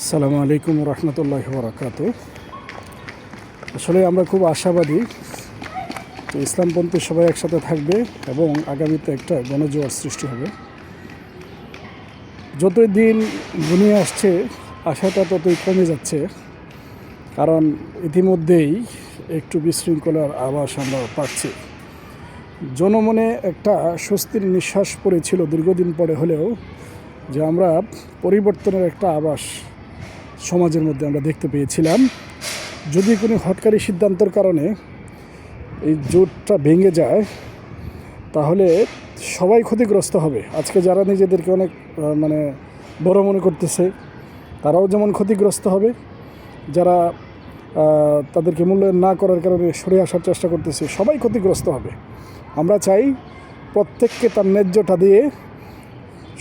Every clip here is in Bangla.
আসসালামু আলাইকুম রহমতুল্লাহি বরকাত। আসলে আমরা খুব আশাবাদী যে ইসলামপন্থী সবাই একসাথে থাকবে এবং আগামীতে একটা গণজোয়ার সৃষ্টি হবে। যতই দিন ঘনিয়ে আসছে আশাটা ততই কমে যাচ্ছে, কারণ ইতিমধ্যেই একটু বিশৃঙ্খলার আভাস আমরা পাচ্ছি। জনমনে একটা স্বস্তির নিঃশ্বাস পড়েছিল দীর্ঘদিন পরে হলেও, যে আমরা পরিবর্তনের একটা আভাস সমাজের মধ্যে আমরা দেখতে পেয়েছিলাম। যদি কোনো হঠকারী সিদ্ধান্তের কারণে এই জোটটা ভেঙে যায় তাহলে সবাই ক্ষতিগ্রস্ত হবে। আজকে যারা নিজেদেরকে অনেক বড় মনে করতেছে তারাও যেমন ক্ষতিগ্রস্ত হবে, যারা তাদেরকে মূল্যায়ন না করার কারণে সরে আসার চেষ্টা করতেছে সবাই ক্ষতিগ্রস্ত হবে। আমরা চাই প্রত্যেককে তার ন্যায্যটা দিয়ে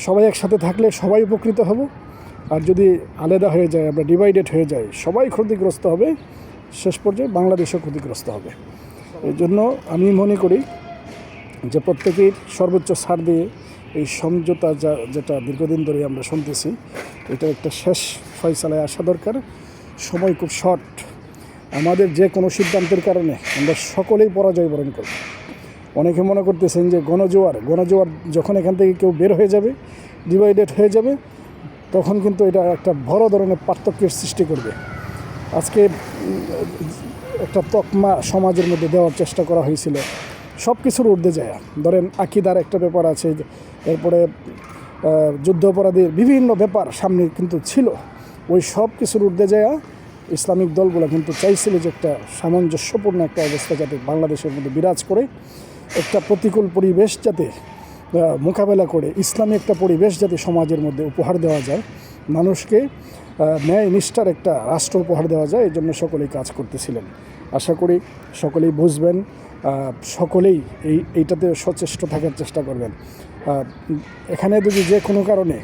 সবাই একসাথে থাকলে সবাই উপকৃত হব, আর যদি আলাদা হয়ে যায়, আমরা ডিভাইডেড হয়ে যাই, সবাই ক্ষতিগ্রস্ত হবে, শেষ পর্যায়ে বাংলাদেশও ক্ষতিগ্রস্ত হবে। এই জন্য আমি মনে করি যে প্রত্যেকেই সর্বোচ্চ ছাড় দিয়ে এই সমঝোতা যেটা দীর্ঘদিন ধরে আমরা শুনতেছি, এটা একটা শেষ ফয়সালায় আসা দরকার। সময় খুব শর্ট। আমাদের যে কোনো সিদ্ধান্তের কারণে আমরা সকলেই পরাজয় বরণ করব। অনেকে মনে করতেছেন যে গণজোয়ার যখন এখান থেকে কেউ বের হয়ে যাবে, ডিভাইডেড হয়ে যাবে, তখন কিন্তু এটা একটা বড় ধরনের পার্থক্যের সৃষ্টি করবে। আজকে একটা তকমা সমাজের মধ্যে দেওয়ার চেষ্টা করা হয়েছিল সব কিছুর ঊর্ধ্বে যায়। ধরেন আকিদার একটা ব্যাপার আছে, এরপরে যুদ্ধ অপরাধীর বিভিন্ন ব্যাপার সামনে কিন্তু ছিল। ওই সব কিছুর ঊর্ধ্বে যায় ইসলামিক দলগুলো কিন্তু চাইছিল যে একটা সামঞ্জস্যপূর্ণ একটা অবস্থা যাতে বাংলাদেশের মধ্যে বিরাজ করে, একটা প্রতিকূল পরিবেশ যাতে মোকাবেলা করে ইসলামী একটা পরিবেশ যাতে সমাজের মধ্যে উপহার দেওয়া যায়, মানুষকে ন্যায় নিষ্ঠার একটা রাষ্ট্র উপহার দেওয়া যায়। এই জন্য সকলেই কাজ করতেছিলেন। আশা করি সকলেই বুঝবেন, সকলেই এইটাতে সচেষ্ট থাকার চেষ্টা করবেন। এখানে যদি যে কোনো কারণে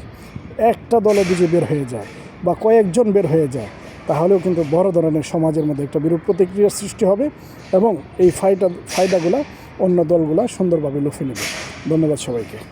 একটা দলে যদি বের হয়ে যায় বা কয়েকজন বের হয়ে যায়, তাহলেও কিন্তু বড় ধরনের সমাজের মধ্যে একটা বিরূপ প্রতিক্রিয়ার সৃষ্টি হবে এবং এই ফায়দাগুলো অন্য দলগুলো সুন্দরভাবে লুফে নেবে। ধন্যবাদ সবাইকে।